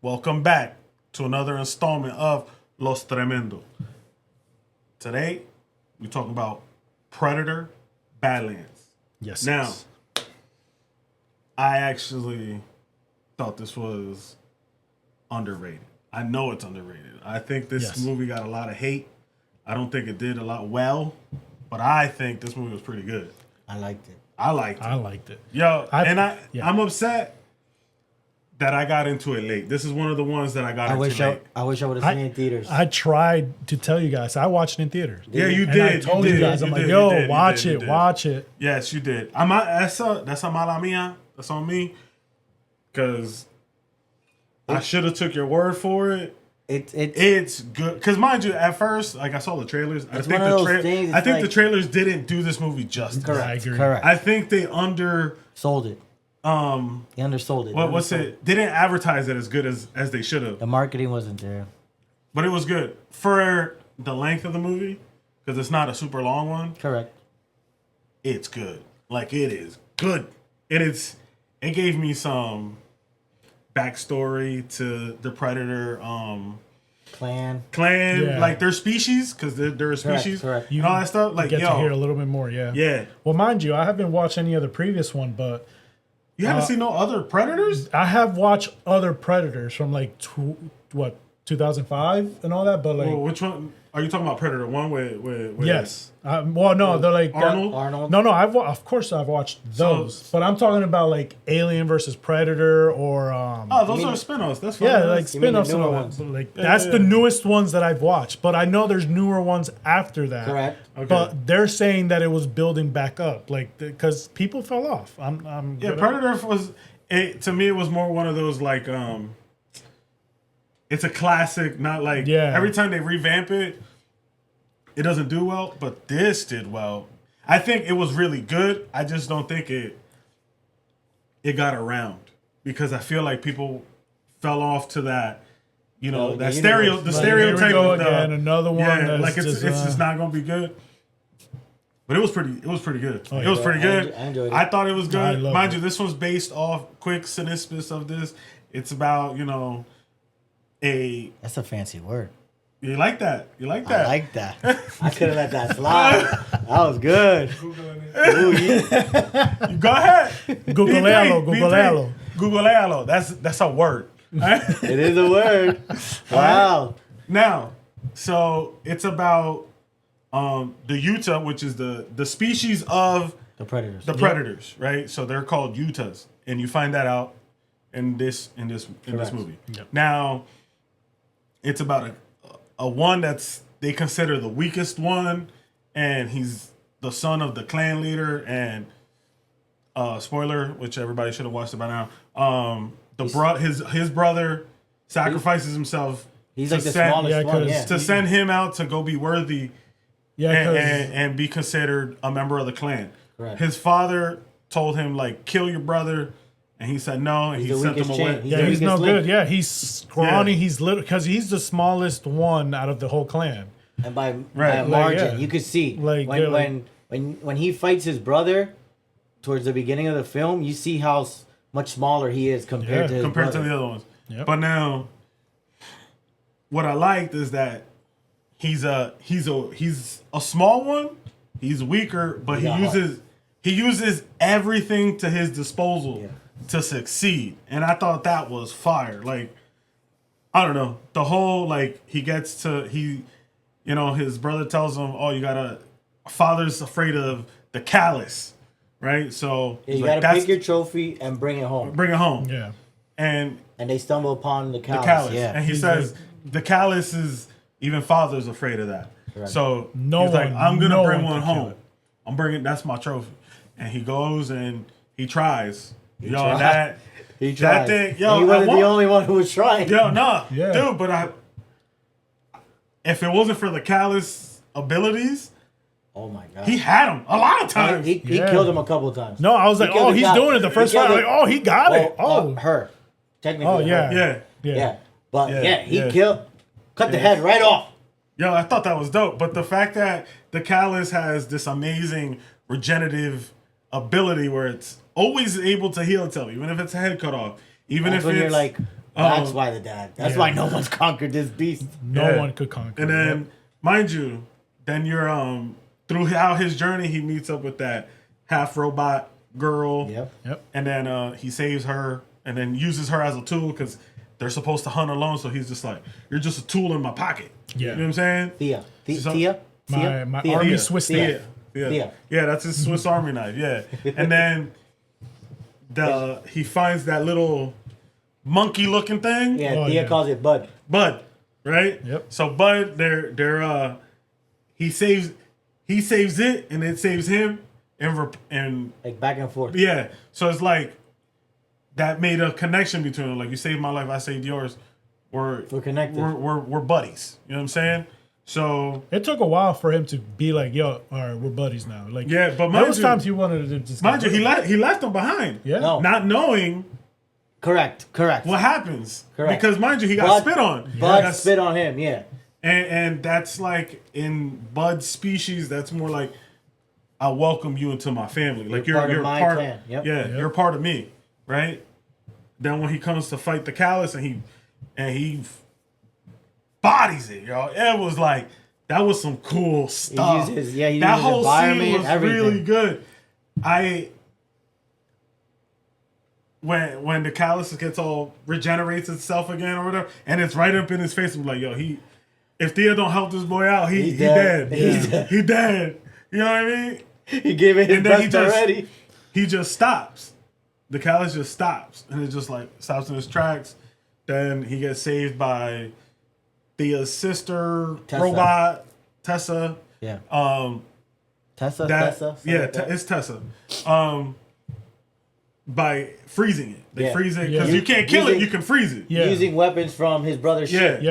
Welcome back to another installment of Los Tremendo. Today, we're talking about Predator Badlands. Yes. Now, yes. I actually thought this was underrated. I know it's underrated. I think this movie got a lot of hate. I don't think it did a lot well, but I think this movie was pretty good. I liked it. I liked it. Yo, I'm upset that I got into it late. This is one of the ones that I got into late. I wish I would have seen it in theaters. I tried to tell you guys. I watched it in theaters. Yeah, you and did. I told you guys. I'm like, yo, watch it, watch it. Yes, you did. That's a mala mia. That's on me. Because I should have took your word for it. It's good. Because mind you, at first, like I saw the trailers. I think the trailers didn't do this movie justice. Correct. I agree. Correct. I think they sold it. They undersold it. What's it? They didn't advertise it as good as they should have. The marketing wasn't there. But it was good for the length of the movie because it's not a super long one. Correct. It's good. Like it is good. It gave me some backstory to the Predator clan, like their species because they're a species. Correct. And all that stuff. Like get to hear a little bit more. Yeah. Well, mind you, I haven't watched any of the previous one, but. You haven't seen no other Predators? I have watched other Predators from like 2005 and all that, but like which one are you talking about? Predator 1 with yes. Well, no, they're like Arnold. No, of course I've watched those, but I'm talking about like Alien versus Predator or those are spin-offs. That's fine. Yeah, like spin-offs and all that. But like that's the newest ones that I've watched, but I know there's newer ones after that. Correct. Okay. But they're saying that it was building back up, like because people fell off. Predator to me it was more one of those like it's a classic, not like every time they revamp it, it doesn't do well, but this did well. I think it was really good. I just don't think it got around because I feel like people fell off to that, the stereotype of another one. Yeah, like it's just not gonna be good. But it was pretty good. It was pretty good. I enjoyed it. I thought it was good. Mind it. you, this was based off quick synopsis of this. It's about, That's a fancy word. You like that? I like that. I could have let that slide. That was good. Go ahead. Googlealo. That's a word. It is a word. Wow. Now, so it's about the Utah, which is the species of the Predators. The Predators, right? So they're called Utahs, and you find that out in this movie. Yep. Now, it's about a one they consider the weakest one, and he's the son of the clan leader. And spoiler, which everybody should have watched it by now. His brother sacrifices himself. He's like the smallest one. To send him out to go be worthy. And be considered a member of the clan. Correct. His father told him like kill your brother, and he said no, and he sent him away. He's no good. Yeah, he's scrawny. He's little because he's the smallest one out of the whole clan. And by a margin, you could see when he fights his brother towards the beginning of the film, you see how much smaller he is compared to the other ones. Yep. But now, what I liked is that he's a small one. He's weaker, but he uses everything to his disposal to succeed. And I thought that was fire. Like, I don't know, the whole his brother tells him, "Oh, father's afraid of the callus, right? So you gotta pick your trophy and bring it home. Yeah, and they stumble upon the callus. Yeah, and he says the callus is." Even father's afraid of that. Right. So he's like, I'm going to bring one home. That's my trophy. And he goes and he tries. He tried. He wasn't the only one who was trying. Dude, but if it wasn't for the callous abilities, oh my God. He had him a lot of times. He killed him a couple of times. No, I was like, he's doing it the first fight. Like, he got it. Her. Technically. Oh, yeah. Yeah. But he killed. Cut the head right off. Yo, I thought that was dope. But the fact that the callus has this amazing regenerative ability where it's always able to heal itself, even if it's a head cut off. Even That's if when it's you're like, That's why the dad. That's why no one's conquered this beast. No one could conquer. And then, mind you, then you're throughout his journey, he meets up with that half robot girl. Yep. And then he saves her, and then uses her as a tool because they're supposed to hunt alone. So he's just like, you're just a tool in my pocket. Yeah. You know what I'm saying? Thea. My army Swiss knife. Yeah, that's his Swiss Army knife. Yeah, and then he finds that little monkey-looking thing. Yeah, Thea calls it Bud. Bud, right? Yep. So Bud, he saves it, and it saves him, and Like back and forth. yeah. So it's like that made a connection between them. Like, you saved my life, I saved yours. We're connected. We're buddies. You know what I'm saying? So it took a while for him to be like, "Yo, all right, we're buddies now." Like, yeah, but there was times he wanted to just. Mind you, he left him behind. Yeah. No. Not knowing Correct. what happens. Correct. Because mind you, he got spit on. Bud spit on him. Yeah. And that's like in Bud's species. That's more like, I welcome you into my family. Like you're part of my clan. Yep. Yeah, you're part of me, right? Then when he comes to fight the Callus, and he bodies it, yo. It was like, that was some cool stuff. He uses his that whole scene was everything. really good. When the Callus gets all regenerates itself again or whatever, and it's right up in his face, I'm like, yo, if Thea don't help this boy out, he dead. He dead. You know what I mean? He gave it his best already. He just stops. The Callus just stops, and it just like stops in his tracks. Then he gets saved by Thea's sister, robot, Tessa. Yeah. Tessa. Yeah, It's Tessa. By freezing it, they freeze it because Yeah. you can't kill it. You can freeze it. Yeah. Using weapons from his brother's ship.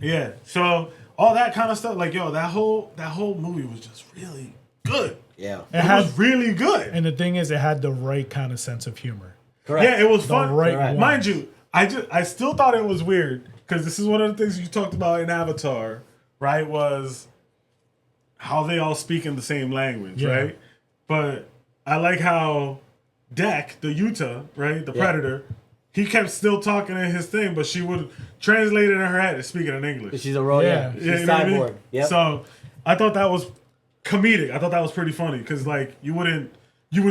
Yeah. So all that kind of stuff, like, yo, that whole movie was just really good. Yeah. It was really good. And the thing is, it had the right kind of sense of humor. Correct. Yeah, it was fun. Right Correct. Mind you, I still thought it was weird because this is one of the things you talked about in Avatar, right? Was how they all speak in the same language, right? But I like how Dak, the Utah, right, the Predator, he kept still talking in his thing, but she would translate it in her head and speak it in English. She's a robot. She's you know what I mean? cyborg. Yep. So I thought that was comedic. I thought that was pretty funny because, like, you would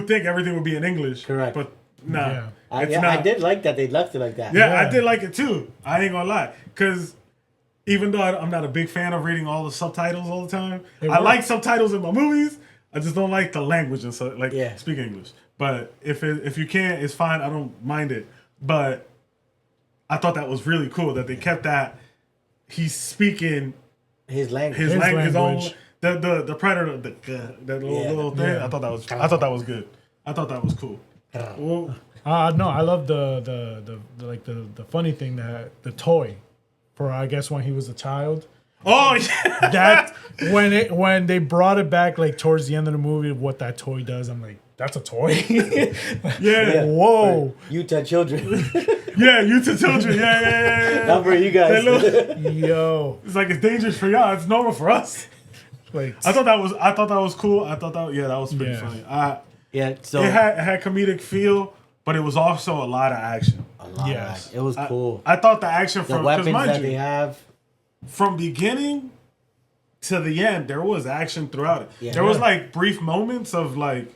think everything would be in English, correct? But nah, it's not. I did like that they left it like that. Yeah, I did like it too. I ain't gonna lie, because even though I'm not a big fan of reading all the subtitles all the time, I like subtitles in my movies. I just don't like the language and so speak English. But if you can, it's fine. I don't mind it. But I thought that was really cool that they kept that. He's speaking his language. His own. The Predator, that little thing. Yeah. I thought that was good. I thought that was cool. Well, no, I love the funny thing that the toy for, I guess, when he was a child. Oh yeah. That when they brought it back like towards the end of the movie, what that toy does, I'm like, that's a toy. Yeah. Whoa. Utah children. Yeah, Utah children. Yeah. Not for you guys. Yo. It's like, it's dangerous for y'all. It's normal for us. Like, I thought that was cool. I thought that was pretty funny. So it had comedic feel, but it was also a lot of action. yes. It was cool. I thought the action The from weapons that you, they have. from beginning to the end, there was action throughout it. Yeah. There was like brief moments of like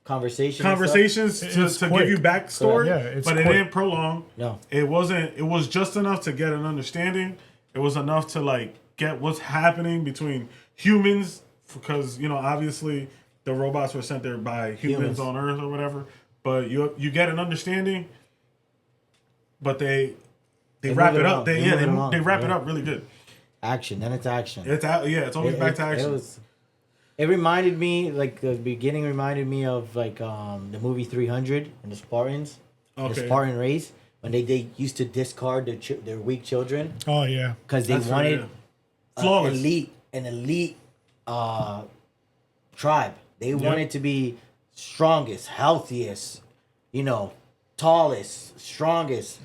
conversations to give you backstory, but it didn't prolong. No, it wasn't. It was just enough to get an understanding. It was enough to like get what's happening between humans, because obviously the robots were sent there by humans on Earth or whatever. But you get an understanding. But they wrap it up. They wrap it up really good. Action, then it's action. It's always back to action. It reminded me, like, the beginning reminded me of like the movie 300 and the Spartans, the Spartan race, when they used to discard their weak children. Oh yeah, because they wanted flawless an elite tribe. They wanted to be strongest, healthiest, tallest, strongest.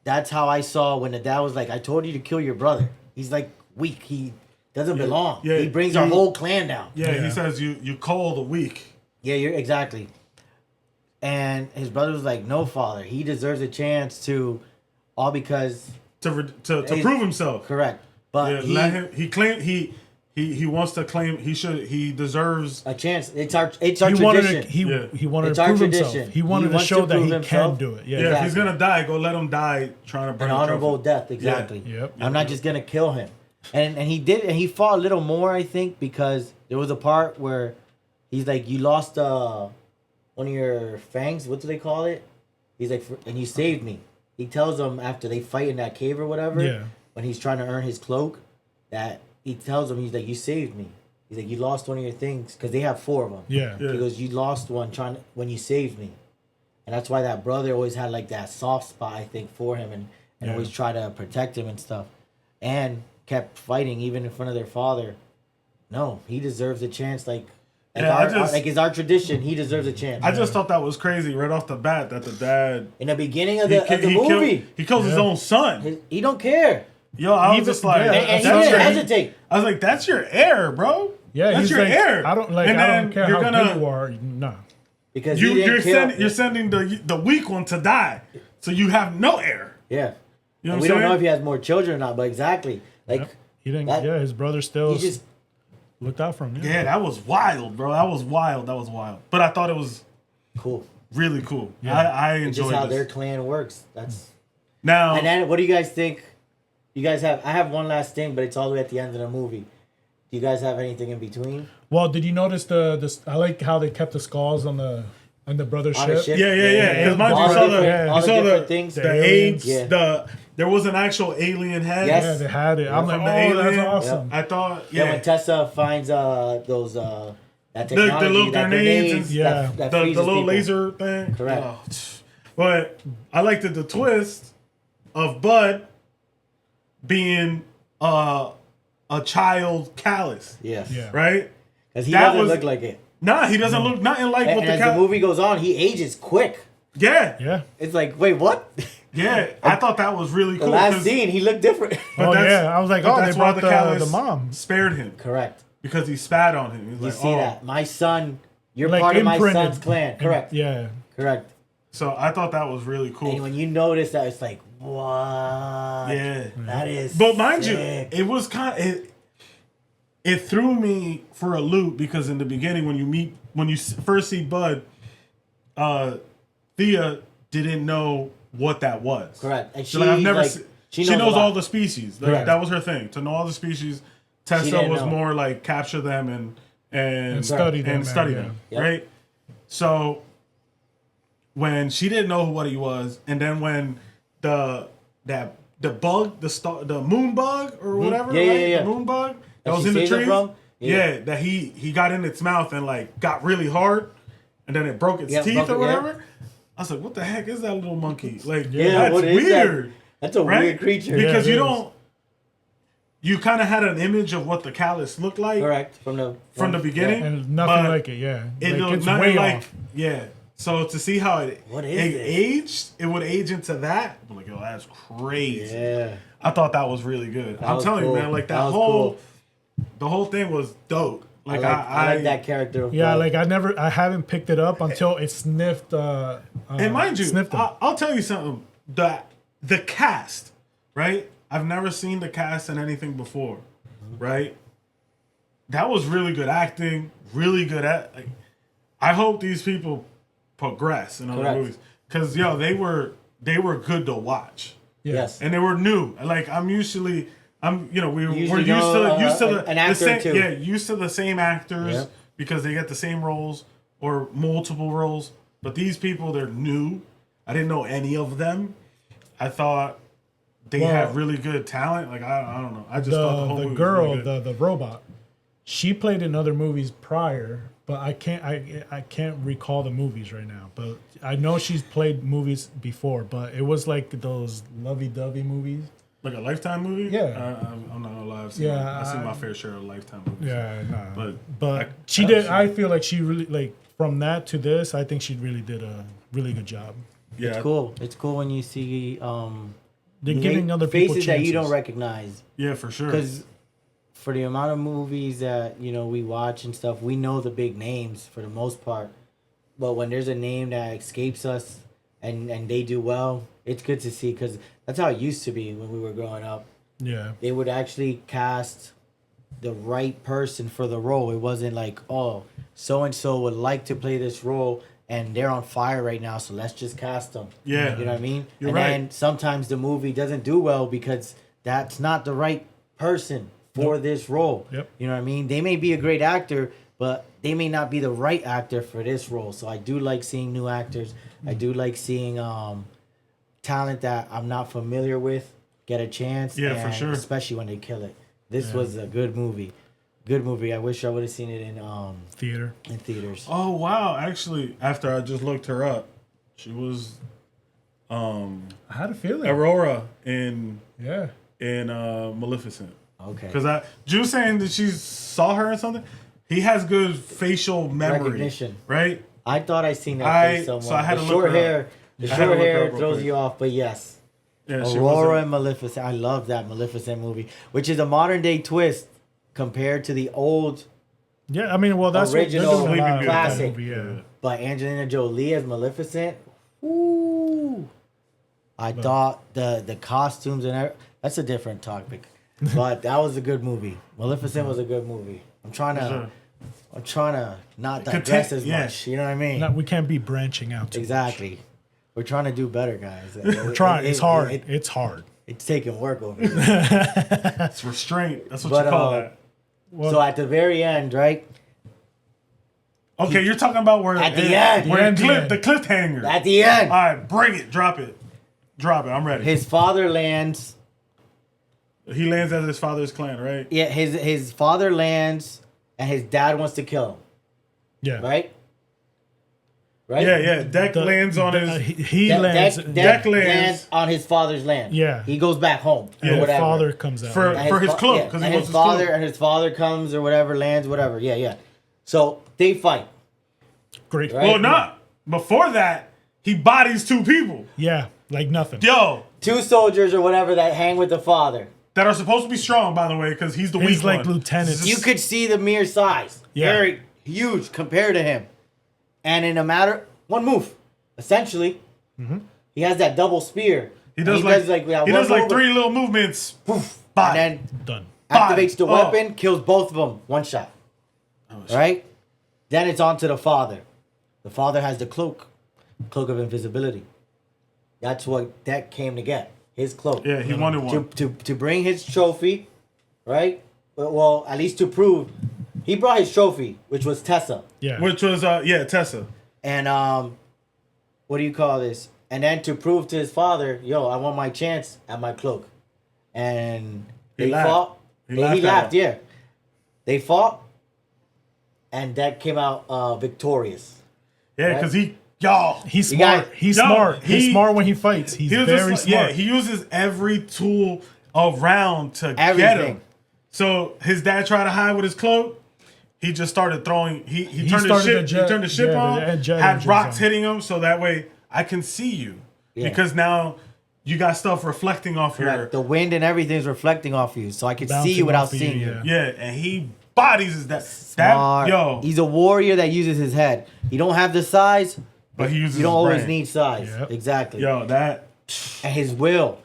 That's how I saw when the dad was like, "I told you to kill your brother. He's like weak. He doesn't belong. Yeah, he brings our whole clan down." Yeah, he says you call the weak. Yeah, you're exactly. And his brother was like, "No, father. He deserves a chance to all because to prove himself. Correct, but he wants to claim he deserves a chance. It's our tradition. He wanted to prove himself. He wanted to show that he can do it. Yeah, exactly. If he's gonna die, go let him die trying to bring an honorable death. Exactly. Yeah. Yep. I'm not just gonna kill him. And he did, and he fought a little more, I think, because there was a part where he's like, "You lost one of your fangs. What do they call it?" He's like, "And you saved me." He tells them after they fight in that cave or whatever. Yeah. When he's trying to earn his cloak, that he tells him, he's like, "You saved me." He's like, "You lost one of your things," because they have 4 of them. Yeah. He goes, "You lost one when you saved me," and that's why that brother always had like that soft spot, I think, for him, and always try to protect him and stuff, and kept fighting even in front of their father. No, he deserves a chance. Like it's our tradition. He deserves a chance. I just thought that was crazy right off the bat that the dad in the beginning of the movie he kills his own son. He don't care. Yo, I was just like, and he didn't hesitate. I was like, that's your heir, bro. Yeah, that's your heir. I don't care how good you are. Nah, because you're sending the weak one to die, so you have no heir. Yeah, you know we don't know if he has more children or not, but exactly. Like he didn't. His brother still looked out for him. Yeah, that was wild, bro. That was wild. But I thought it was cool, really cool. Yeah. I enjoyed just how their clan works. That's now. And then, what do you guys think? You guys have? I have one last thing, but it's all the way at the end of the movie. Do you guys have anything in between? Well, did you notice the? I like how they kept the skulls on the brother's ship. Yeah. Because mind you saw the things, the apes, there was an actual alien head. Yes. Yeah, they had it. I'm like, that's awesome. Yep. I thought, when Tessa finds those that technology, the little grenades, that the little people. laser thing. Correct. Oh. But I liked the twist of Bud being a child Callus. Yes. Yeah. Right? Because he doesn't look like it. Nah, he doesn't look nothing like what the the movie goes on, he ages quick. Yeah. It's like, wait, what? Yeah, I thought that was really cool. The last scene, he looked different. I was like, that's they brought why the mom. Spared him. Correct. Because he spat on him. He's you like, see that. My son, you're like part of my son's clan. Correct. Yeah. Correct. So I thought that was really cool. And when you notice that, it's like, what? Yeah. That is But mind sick. you, it was it threw me for a loop because in the beginning when you first see Bud, Thea didn't know what that was. Correct. And she knows all the species. Correct. That was her thing. To know all the species. Tessa was more like capture them and study them. Yep. Right? So when she didn't know what he was, and then when the bug, the moon bug or whatever, the moon bug that was in the trees. That he got in its mouth and like got really hard, and then it broke its teeth or whatever. Yeah. I was like, what the heck is that little monkey? Like, that's weird. That? That's a weird creature. Because you kind of had an image of what the Callus looked like. Correct. From the beginning. Yeah. And nothing like it, It looked nothing like, So to see how it aged, it would age into that. I'm like, yo, that's crazy. Yeah. I thought that was really good. I'm telling you, man, like the whole thing was dope. Like I like that character. Yeah, like I haven't picked it up until it sniffed. And mind you, I'll tell you something. The cast, right? I've never seen the cast in anything before, right? That was really good acting, really good like. I hope these people progress in other movies because they were good to watch. Yes, and they were new. Like we're used to an actor too. Yeah, used to the same actors because they get the same roles or multiple roles. But these people, they're new. I didn't know any of them. I thought they had really good talent. Like I don't know. I just thought the whole movie girl, was really good. the robot, she played in other movies prior, but I can't recall the movies right now. But I know she's played movies before. But it was like those lovey-dovey movies. Like a Lifetime movie? Yeah. I'm not gonna lie. I've seen my fair share of Lifetime movies. Yeah, nah. But she did. I feel like she really, like, from that to this, I think she really did a really good job. Yeah. It's cool. It's cool when you see they're giving other people faces chances that you don't recognize. Yeah, for sure. Because for the amount of movies that, we watch and stuff, we know the big names for the most part. But when there's a name that escapes us and they do well, it's good to see because that's how it used to be when we were growing up. Yeah. They would actually cast the right person for the role. It wasn't like, oh, so and so would like to play this role and they're on fire right now, so let's just cast them. Yeah. You know what I mean? You're and right. then sometimes the movie doesn't do well because that's not the right person for this role. Yep. You know what I mean? They may be a great actor, but they may not be the right actor for this role. So I do like seeing new actors. I do like seeing talent that I'm not familiar with get a chance. Yeah, for and sure. Especially when they kill it. This was a good movie. Good movie. I wish I would have seen it Theater. in theaters. Oh wow! Actually, after I just looked her up, she was I had a feeling. Aurora in Yeah. Maleficent. Okay. Because Jude saying that she saw her or something. He has good facial memory, Recognition. right? I thought I seen that face somewhere. so I had the to short look her hair. up. The I had to short look her hair up real throws quick. you off, but yes. Yeah, she Aurora was. and Maleficent. I love that Maleficent movie, which is a modern day twist compared to the old. Yeah, I mean, well, that's Original what they're doing a lot with that classic. movie, yeah. But Angelina Jolie as Maleficent, ooh, I thought the costumes and that's a different topic, but that was a good movie. Maleficent was a good movie. I'm trying to not digress as yeah. much. You know what I mean? No, we can't be branching out too Exactly. We're trying to do better, guys. We're trying. It's hard. It's hard. It's taking work over here. That's restraint. That's what But, you call that. Well, So at the very end, right? Okay, you're talking about where At the end. where The end. the cliffhanger. At the end, All right, bring it, drop it. I'm ready. his father lands. He lands as his father's clan, right? Yeah, his father lands, and his dad wants to kill him. yeah. Right. Right. Yeah. Deck lands on his. He Deck lands. lands on his father's land. Yeah. He goes back home Yeah, or The whatever. father comes out. For- And his fa- cloak, yeah, 'cause he and wants his his father cloak. and his father comes or whatever, lands, whatever. Yeah. So they fight. Great. Right. Well, not before that. He bodies two people. Yeah, like nothing. Yo, Two soldiers or whatever that hang with the father. that are supposed to be strong, by the way, because he's the weak He's like one. lieutenants. You could see the mere size. Yeah. Very huge compared to him. And in a matter one move, essentially, he has that double spear. He And does that he one does like move, 3 little movements. Poof, and body. then Done. activates the Oh. weapon, kills both of them, one shot. Right? Then it's on to the father. The father has the cloak of invisibility. That's what Deck came to get. His cloak. Yeah, he wanted one. To bring his trophy, right? Well, at least to prove he brought his trophy, which was Tessa. Yeah. Which was Tessa. And what do you call this? And then to prove to his father, yo, I want my chance at my cloak. And He they laughed. fought. He He laughed at laughed, him. yeah. They fought, and that came out victorious. Yeah, Right? because he's He's You got- smart. He's Yo, smart. He's he- smart when he fights. He's he was very just like, smart. yeah, he uses every tool around to get Everything. him. So his dad tried to hide with his cloak. He just started throwing. He turned started the he jet- turned the ship yeah, on. the jet had engines rocks on. hitting him, so that way I can see you. Yeah. Because now you got stuff reflecting off your. Correct. The wind and everything's reflecting off you, so I could see Bouncing you without off of seeing you, you. yeah. Yeah, and he bodies his that. Smart. That yo, He's a warrior that uses his head. He don't have the size, but he uses. you don't his always brain. need size. Yep. Exactly. Yo, that. And his will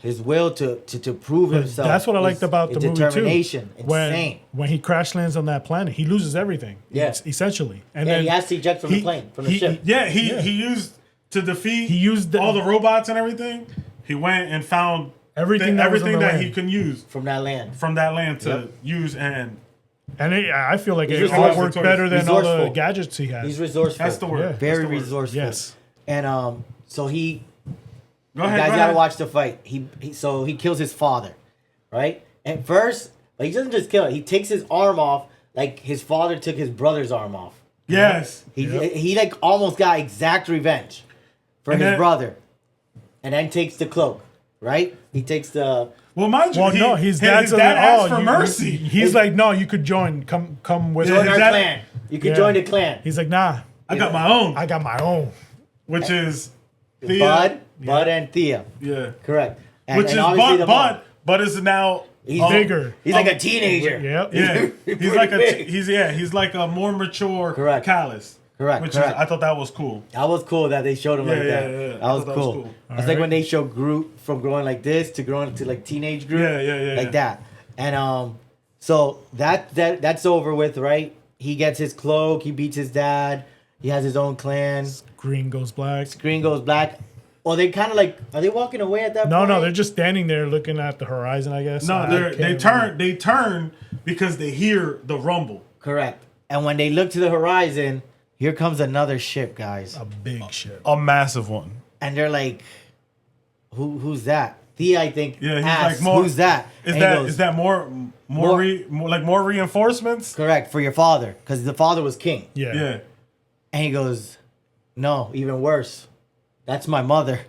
to prove himself. That's what I liked is- about is the movie determination. too. Insane. When he crash lands on that planet, he loses everything. Yeah. Essentially. And Yeah, then he has to eject from the plane, from the ship. Yeah, he used to defeat. He used all the robots and everything. He went and found Everything that was on everything the that land. he can use From that land. from that land to Yep. use and. I feel like He's it all resourceful. worked better than all the Resourceful. gadgets he has. He's resourceful. That's the word. Yeah. That's Very the word. resourceful. Yes. And so he Go you ahead. guys go gotta ahead. watch the fight. So he kills his father, right? At first, but he doesn't just kill it. He takes his arm off, like his father took his brother's arm off. Yes. He like almost got exact revenge for And his then- brother, and then takes the cloak, right? He takes the Well, mind you, Well, no, his dad's dad like, asked oh, for mercy. He's like, no, you could join. Come with join his our dad- clan. You can Yeah. join the clan. He's like, nah, I got my own, I got my own. which is Thea. Bud and Thea. Yeah. Correct. And, Which and is obviously the mom. Bud is now. He's Bigger. He's like a teenager. Yep. Yeah, he's Pretty like big. he's like a more mature Correct. Callus. Correct. Which correct. I thought that was cool. That was cool that they showed him like that. Yeah. That was cool. It's like when they show Groot from growing like this to growing to like teenage Groot. Yeah. Like that. And so that's over with, right? He gets his cloak. He beats his dad. He has his own clan. Green goes black. Screen goes black. Well, they kind of like, are they walking away at that point? No, they're just standing there looking at the horizon, I guess. No, they turn because they hear the rumble. Correct. And when they look to the horizon, here comes another ship, guys. A big ship. A massive one. And they're like, who's that? Thea, I think, Yeah, he's asks, like more. who's that? Is And he that goes, is that more reinforcements? correct, for your father, because the father was king. Yeah. Yeah. And he goes, no, even worse. That's my mother.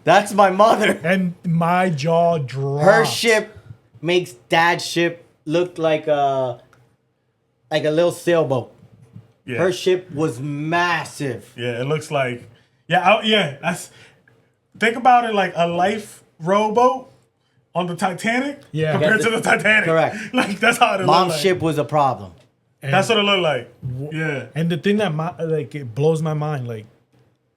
That's my mother. And my jaw dropped. Her ship makes dad's ship look like a little sailboat. Yeah. Her ship was massive. Yeah, it looks like. Yeah. That's. Think about it like a life rowboat on the Titanic. Yeah. Compared to the Titanic. Correct. Like that's how it looked Mom's like. ship was a problem. And, That's what it looked like. Yeah. And the thing that it blows my mind, like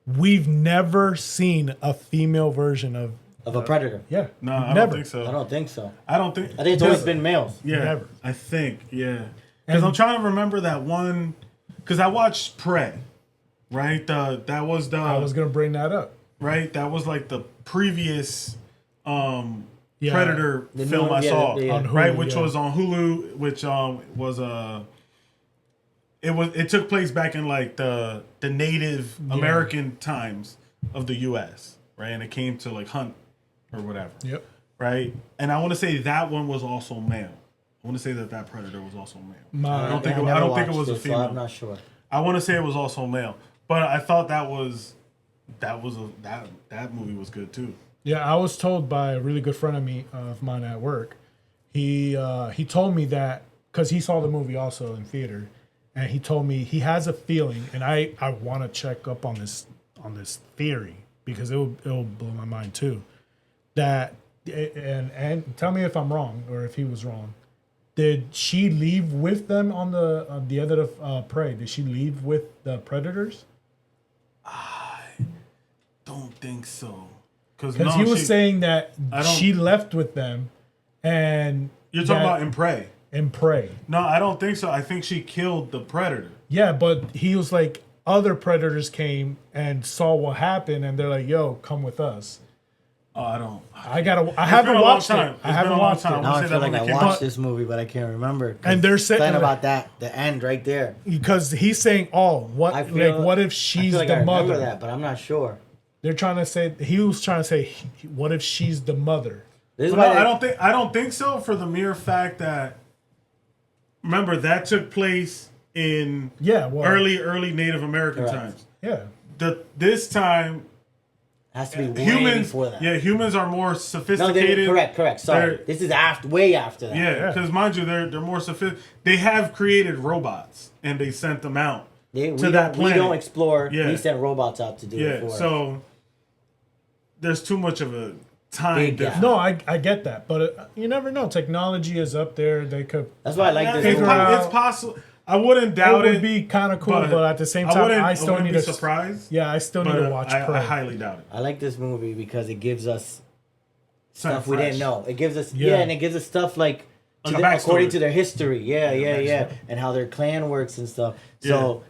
we've never seen a female version of. Of a predator. Yeah. No, I never. don't think so. I don't think so. I don't think. I think it's always been males. Yeah. Never. I think. Yeah. Because And- I'm trying to remember that one. Because I watched Prey. Right. That was the. I was gonna bring that up. Right. That was like the previous. Yeah. Predator The new film one, I saw, yeah. On Hulu, right, which yeah. was on Hulu, which was it took place back in like the Native American times of the U.S. right, and it came to like hunt or whatever, Yep. right, and I want to say that one was also male. I want to say that Predator was also male. My, I don't think I it, never I don't think it watched was a so female. I'm not sure. I want to say it was also male, but I thought that movie was good too. Yeah, I was told by a really good friend of mine at work. He told me that because he saw the movie also in theater, and he told me he has a feeling, and I want to check up on this theory because it'll blow my mind too. That and tell me if I'm wrong or if he was wrong. Did she leave with them on the other of Prey? Did she leave with the predators? Don't think so. Because he was saying that she left with them, and you're talking about in Prey. In Prey. No, I don't think so. I think she killed the predator. Yeah, but he was like, other predators came and saw what happened, and they're like, "Yo, come with us." Oh, I don't. I haven't watched it. I haven't watched it. Now I say feel that like when I it came watched out. this movie, but I can't remember. And they're saying something about that, the end right there. because he's saying, "Oh, what? I feel, Like, what if I she's feel like the I remember mother?" that, but I'm not sure. They're trying to say he was trying to say, "What if she's the mother?" This is But no, why I don't think so for the mere fact that remember that took place in Yeah, well, early Native American Correct. times. Yeah, This time has to be way humans before that. humans are more No, sophisticated. correct. Sorry, They're- this is way after that. Yeah, because mind you, they're more sophisticated. They have created robots and they sent them out we to that don't planet. explore. Yeah. We send robots out to do it Yeah, for us. so there's too much of a time Big gap. difference. no, I get that, but you never know. Technology is up there. They could. That's why I like this It's, Figure movie. out- it's possible. I wouldn't doubt It it. would be kind of cool, but at the same time, I still wouldn't need be to. surprised. Yeah, I still need But to watch I Prey. highly doubt it. I like this movie because it gives us Something stuff we fresh. didn't know. It gives us Yeah. and it gives us stuff like Like to a their, backstory. according to their history. Yeah, backstory. and how their clan works and stuff. So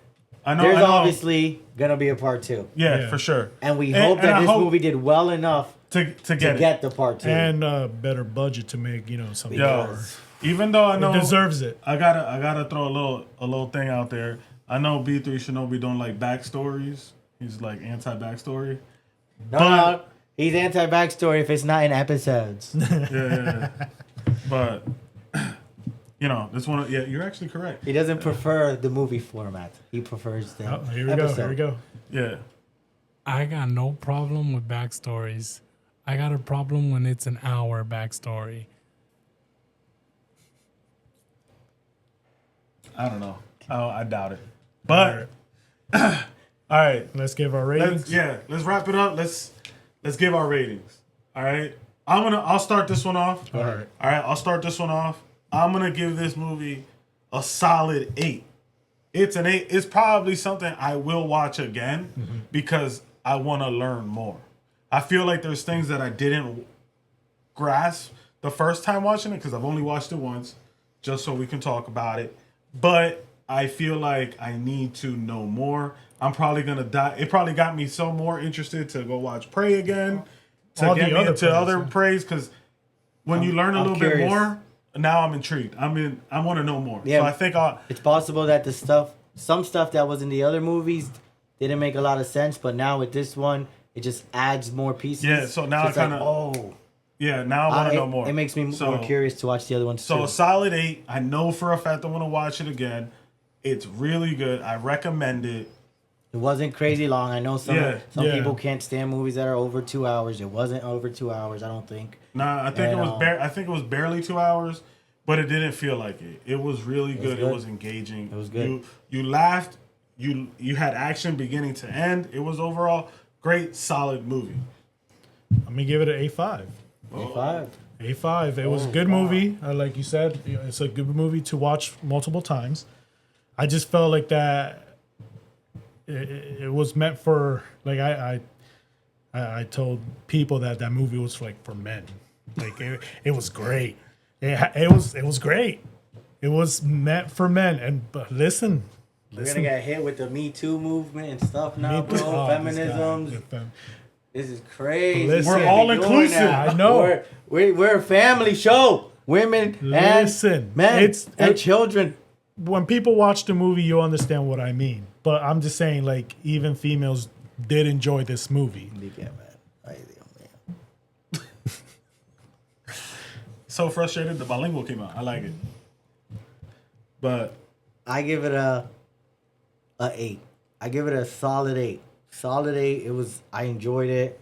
I know. there's I know. obviously gonna be a part 2, Yeah, for sure. and we And- hope and that I this hope movie did well enough to to get it. get the part 2. and better budget to make something. Yo, better. even though I know It deserves it. I gotta throw a little thing out there. I know B3 Shinobi don't like backstories. He's like anti backstory. no, he's anti backstory if it's not in episodes. Yeah. But this one. Yeah, you're actually correct. He doesn't prefer the movie format. He prefers the Oh, here we episode. go. Here we go. Yeah. I got no problem with backstories. I got a problem when it's an hour backstory. I don't know. I doubt it. But all right. Let's give our ratings. Let's wrap it up. Let's give our ratings. All right. I'll start this one off. All right. All right, I'll start this one off. I'm gonna give this movie a solid 8. It's probably something I will watch again because I want to learn more. I feel like there's things that I didn't grasp the first time watching it because I've only watched it once, just so we can talk about it. But I feel like I need to know more. I'm probably gonna die. It probably got me so more interested to go watch Prey again, to All get the me other into Preys, other yeah. Preys. Because when you learn a I'm little curious. bit more, now I'm intrigued. I want to know more. Yeah. So I think It's possible that some stuff that was in the other movies didn't make a lot of sense, but now with this one, it just adds more pieces. Yeah, so now it's I kinda- oh, yeah. Now I want to know more. It makes me more curious to watch the other ones So too. a solid 8. I know for a fact I want to watch it again. It's really good. I recommend it. It wasn't crazy long. I know some Yeah. people can't stand movies that are over 2 hours. It wasn't over 2 hours, I don't think. Nah, I think And, I think it was barely 2 hours, but it didn't feel like it. It was really good. It good. was engaging. It was good. You laughed. You had action beginning to end. It was overall great, solid movie. I'm gonna give it an A5. A5. A5. It was a good movie. Like you said, it's a good movie to watch multiple times. I just felt like that it was meant for, like, I told people that movie was like for men. Like it was great. It was great. It was meant for men. But listen. We're gonna get hit with the Me Too movement and stuff now, Me bro. Too. Oh, this guy. Feminisms. This is crazy. Listen. We're all Doing inclusive. that. I know. We're a family show. Women Listen, and men and children. When people watch the movie, you'll understand what I mean. But I'm just saying, like, even females did enjoy this movie. So frustrated. The bilingual came out. I like it. But I give it a 8. I give it a solid 8. Solid 8. I enjoyed it.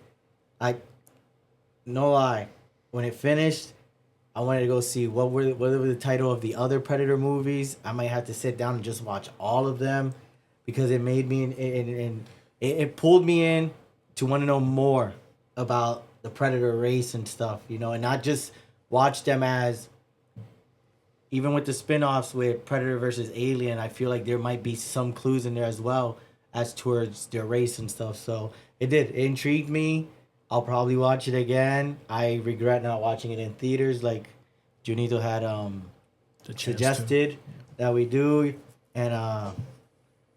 No lie. When it finished, I wanted to go see what were the title of the other Predator movies. I might have to sit down and just watch all of them because it made me and it pulled me in to want to know more about the Predator race and stuff, and not just watch them as, even with the spin-offs with Predator versus Alien, I feel like there might be some clues in there as well as towards their race and stuff. So it intrigued me. I'll probably watch it again. I regret not watching it in theaters like Junito had suggested that we do. And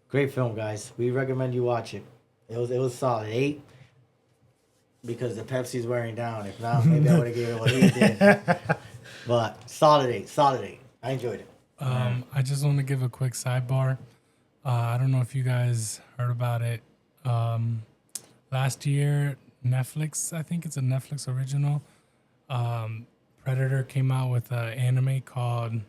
great film, guys. We recommend you watch it. It was solid 8 because the Pepsi's wearing down. If not, maybe I would have given it what he did. But solid 8. I enjoyed it. I just want to give a quick sidebar. I don't know if you guys heard about it. Last year, Netflix, I think it's a Netflix original, Predator came out with an anime called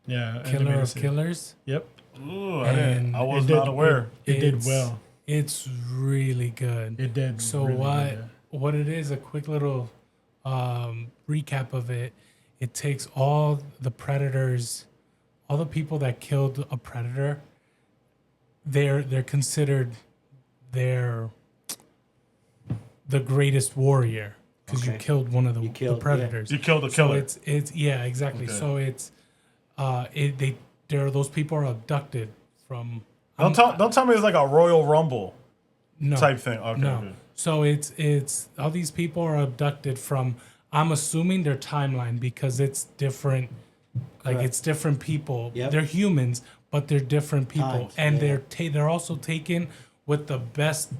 Killer of animated Killers. Yep. ooh, And I was it did- not aware. It did It's- well. It's really good. It did. So really what good, what it is, a quick little recap of it. It takes all the predators, all the people that killed a predator. They're considered the greatest warriar because you Okay. killed one of the killed- predators. You killed the So killer. it's yeah, exactly. Okay. So it's those people are abducted from. Don't tell me it's like a Royal Rumble No. type thing. Okay. No. Good. So it's all these people are abducted from, I'm assuming their timeline because it's different. Like Correct. it's different people. Yep. They're humans, but they're different people, Times, and yeah. they're also taken with the best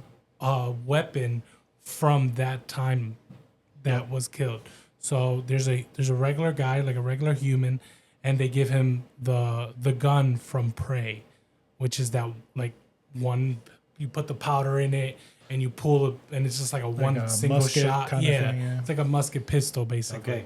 weapon from that time that was killed. So there's a regular guy, like a regular human, and they give him the gun from Prey, which is that like one, you put the powder in it and you pull it and it's just like a one a single musket shot. kind of Yeah. thing, yeah. It's like a musket pistol basically. Okay.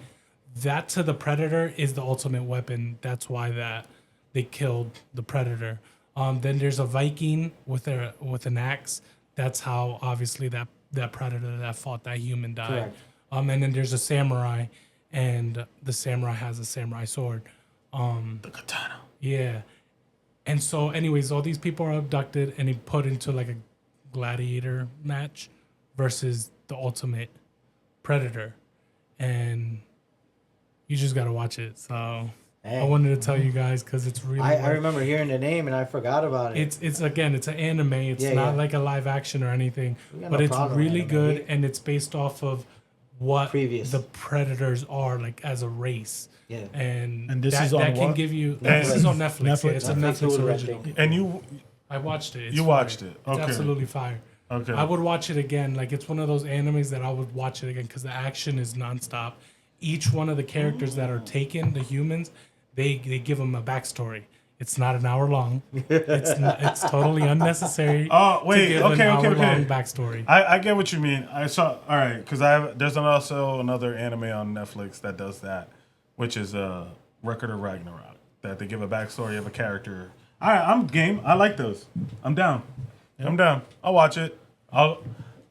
That to the Predator is the ultimate weapon. That's why that they killed the Predator. Then there's a Viking with an axe. That's how obviously that Predator that fought that human died. Correct. And then there's a samurai, and the samurai has a samurai sword. The katana. Yeah. And so, anyways, all these people are abducted and put into like a gladiator match versus the ultimate predator. And you just got to watch it. So, Hey. I wanted to tell you guys because it's really. I remember hearing the name and I forgot about it. It's again, it's an anime. It's Yeah, not yeah. like a live action or anything, We got but no it's problem with really anime. good, and it's based off of what Previous. the predators are like as a race. Yeah. And this that, is on that can what? give you. Netflix. This is on Netflix. Netflix? Yeah, it's a Netflix Netflix Hulu, I original. think. And you I watched it. It's You fire. watched it. It's Okay. absolutely fire. okay? I would watch it again. Like it's one of those animes that I would watch it again because the action is nonstop. Each one of the characters that are taken, the humans, they give them a backstory. It's not an hour long. It's totally unnecessary. Oh, wait, to give okay, an okay, hour okay. long backstory. I get what you mean. I saw. All right, because there's also another anime on Netflix that does that, which is Record of Ragnarok. That they give a backstory of a character. All right, I'm game. I like those. I'm down. I'm down. I'll watch it. I'll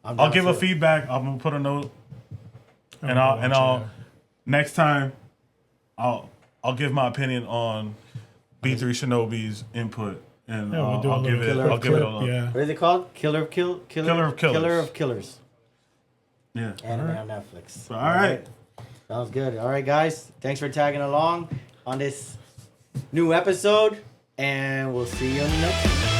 down give a too. feedback. I'm gonna put a note, and I'll watch I'll it. next time I'll give my opinion on B3 Shinobi's input, and Yeah, we'll do a I'll give it. little I'll give it a clip, look. yeah. What is it called? Killer of Killers. Killer of Killers. Yeah. Anime on Netflix. All right. Sounds good. All right, guys. Thanks for tagging along on this new episode, and we'll see you on the next one.